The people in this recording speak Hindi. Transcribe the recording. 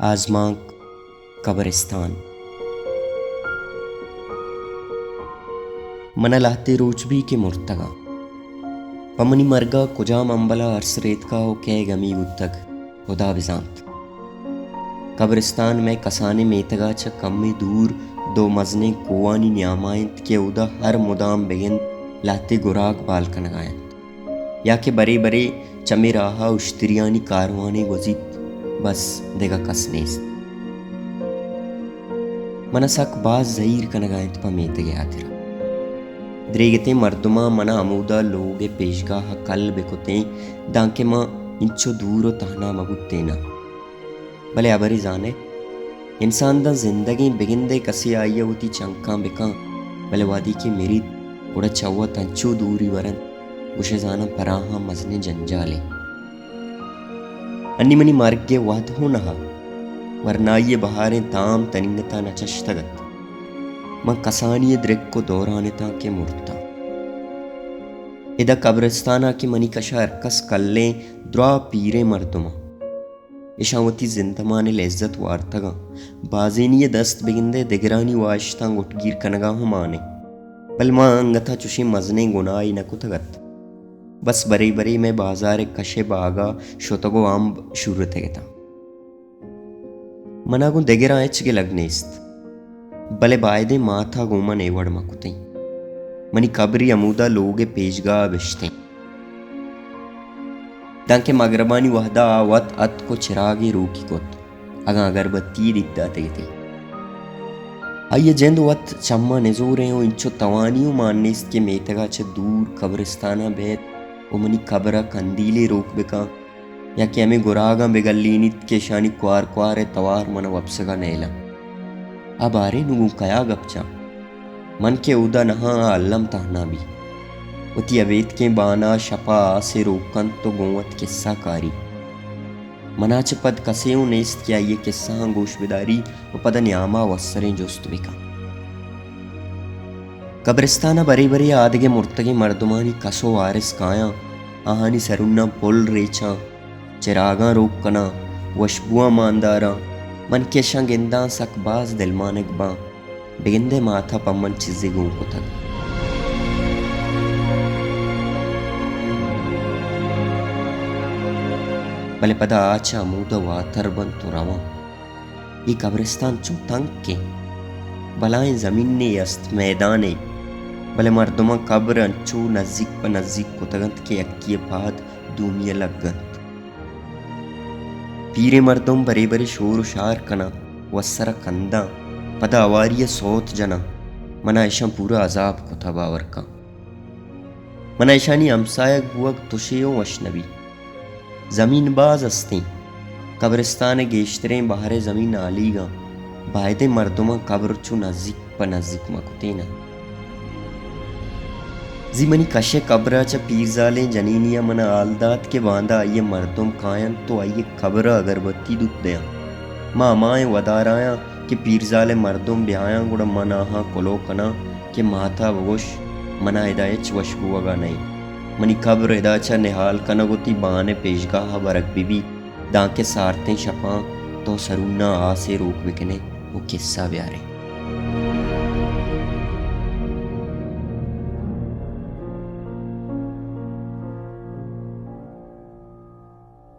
आजमां कब्रिस्तान मन लाते रोज भी के मुर्तगा पमनी मरगा कुजा मंबला अरसरेत का हो कै गमी गुत्तग खुदा बिजांत कब्रिस्तान में कसाने मेतगा च कम्मे दूर दो मजने कोवानी न्यामायंत के उदा हर मुदाम बेगिन लाते गुराग बाल कनगायंत या के बरे बरे चमे राहा उश्तरियानी कारवाने गुजित बस देगा कसनेस मनसक बाज जहीर कनगायंत पमेत गया तेरा द्रेगते मर्दुमा मना अमूदा लोगे पेशगाह कल बेकुते दांके मां इंचो दूरो तहना मगुतेना भले अबरी जाने इंसान दा जिंदगी बिगिंदे कसी आइया होती चंका बिका भले वादी की मेरी उड़ा चौवा तंचो दूरी वरन उसे जाना पराहा मजने जंजाले अन्नी मनी मार्गे वाद हो नहा वरना ये बहारें ताम तनिंगता नचश्तगत मां कसानी द्रिक को दौराने ता के मुर्ता इदा कब्रिस्ताना की मनी कशा अरकस कल्ले द्रा पीरे मर्दुमा इशावती जिंदमाने लेज्जत वार्तगा बाजेनी दस्त बिगिंदे दिगरानी वाश्ता गुटगीर कनगा हुमाने बल मां अंगथा चुशी मजने गुनाई नकुतगत बस बरे बरे में बाजार कशे बागा शोतगो आंब शुरुते गेता मनागु देगेरा एचगे लगनेस्त भले बायदे माथा गोमन एवड़ मकुते मनी कबरी अमूदा लोगे पेशगा बिश्ते दांके मगरबानी वहदा आवत अत को चिरागे रूकी कोत अगा अगरबत्ती दिखदा तेते आइए जेंद वत चम्मा नेजोरे हो इंचो तवानियो माननेस्त के मेतगा च दूर कब्रिस्ताना बेत उमनी कबरा कंदीले रोक बेका या कि हमें गुरागा बेगल्लीनित के शानी क्वार क्वारे तवार मन वपसगा नेला अब आरे नुगु कया गपचा मन के उदा नहा अल्लम तहना भी उती अवेत के बाना शपा से रोकन तो गोवत किस्सा कारी मनाच पद कसेऊ नेस्त किया ये किस्सा गोश बिदारी व पद न्यामा वस्सरें जोस्त बिका कब्रिस्ताना बरे बरे आदगे मुर्तगे मर्दुमानी कसो वारिस काया आहानी सरुन्ना पुल रेचा चिरागा रोकना वशबुआ मानदारा मन के शंगिंदा सकबाज दिलमानक बा बिगिंदे माथा पम्मन चिज़े गूं को तक भले पदा आचा मूदा वातर बन तो रवा ये कब्रिस्तान चो तंग के बलाएं जमीन ने यस्त मैदाने भले मर्दुमा कब्र अंचू नज़दीक प नज़दीक कुतगंत के अक्कीय पाद दूमिया लगगंत पीरे मर्दुम बरे बरे शोर शार कना वस्सरा कंदा पदा अवारिय सोत जना मना ऐशा पूरा अजाब को था बावर का मना ऐशानी अमसायक बुअक तुशेयो वशनबी जमीन बाज अस्ती कब्रिस्तान गेश्तरें बाहरे जमीन आलीगा बायदे मर्दुमा कब्र चू नज़दीक प नज़दीक मकुतेना जीमनी कशे कब्रा च पीरजाले जनीनिया मना आलदात के बांदा आइए मर्दुम कायन तो आइए कब्र अगरबत्ती दुत दया माँ माए वदाराया के पीरजाले मर्दुम ब्याया गुड़ा मनाहा कोलो कना के माथा वगोश मना हिदायच वशबुआगा नहीं मनी कब्र हिदाचा निहाल कनगुती बाने पेशगाह बरक बीबी दांके सारते शपा तो सरुन्ना आसे रोक बिकने वो किस्सा ब्यारे